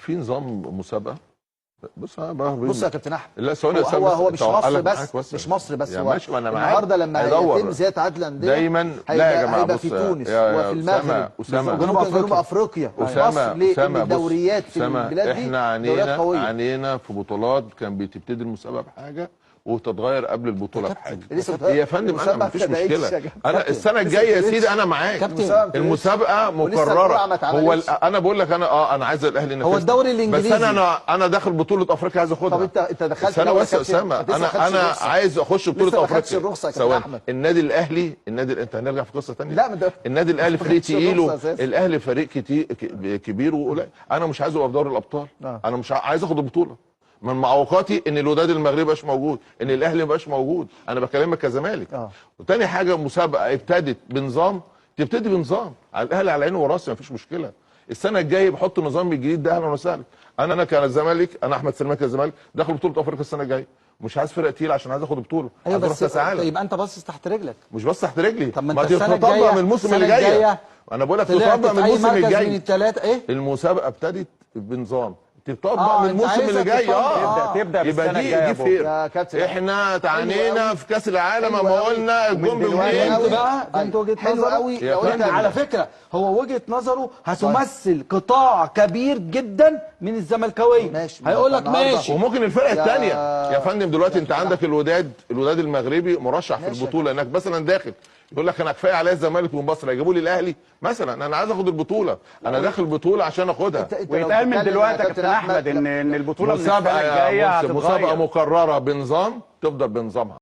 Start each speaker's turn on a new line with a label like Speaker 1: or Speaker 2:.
Speaker 1: في نظام مسابقه. بص
Speaker 2: بص يا كابتن احمد،
Speaker 1: لا ثواني،
Speaker 2: هو مش مصر بس، مش مصر بس، هو النهارده لما هيتم زياده عدد الانديه
Speaker 1: دايما. لا يا جماعه،
Speaker 2: هيبقى في تونس وفي المغرب وجنوب افريقيا ومصر. ليه؟ ان الدوريات في البلاد دي
Speaker 1: احنا عانينا في بطولات كان بتبتدي المسابقه بحاجه وتتغير قبل البطوله بحاجه. يا فندم انا مفيش مشكله، انا السنه الجايه يا سيدي انا معاك. المسابقه مكرره. هو انا بقول لك انا عايز الاهلي ينافسني،
Speaker 2: هو الدوري الانجليزي
Speaker 1: بس انا داخل بطوله افريقيا عايز اخدها.
Speaker 2: طب انت دخلت
Speaker 1: انا بس اسامه، انا عايز اخش بطوله افريقيا. سواء النادي الاهلي انت هنرجع في قصه ثانيه.
Speaker 2: لا
Speaker 1: النادي الاهلي فريق تقيل، الاهلي فريق كبير وقليل. انا مش عايزه يبقى في دوري الابطال، انا مش عايز اخد البطوله. من معوقاتي ان الوداد المغربي مبقاش موجود، ان الاهلي مبقاش موجود، انا بكلمك كزمالك. وتاني حاجه مسابقه ابتدت بنظام، تبتدي بنظام على الاهلي على عيني وراسي مفيش مشكله. السنه الجايه بحط النظام الجديد ده، اهلا وسهلا. انا كزمالك، انا احمد سليمان كزمالك داخل بطوله افريقيا السنه الجايه، مش عايز فرقه تقيله عشان عايز اخد بطوله.
Speaker 2: ايوه بس يبقى انت باصص تحت رجلك.
Speaker 1: مش باصص تحت رجلي،
Speaker 2: طب
Speaker 1: ما تطبق من الموسم اللي جاي. انا بقول لك تطبق من الموسم الجاي.
Speaker 2: من الثلاثه ايه؟
Speaker 1: المسابقه ابتدت بنظام تطبق من الموسم اللي جاي.
Speaker 3: تبدا
Speaker 1: يبقى دي فير. احنا تعانينا في كاس العالم اما قلنا الجون بجونين.
Speaker 2: انت وجهه حلو قوي. على فكره هو وجهه نظره هتمثل قطاع كبير جدا من الزملكاويه. هيقول لك ماشي،
Speaker 1: وممكن الفرقه الثانيه يا فندم. دلوقتي انت عندك الوداد المغربي مرشح في البطوله هناك مثلا داخل، يقول لك انا كفايه عليا الزمالك ومصر هيجيبوا لي الاهلي مثلا، انا عايز اخد البطوله، انا داخل بطوله عشان اخدها.
Speaker 3: ويتقال من دلوقتي يا كابتن احمد ان البطوله من السنه الجايه
Speaker 1: مسابقه مكرره بنظام تفضل بنظامها.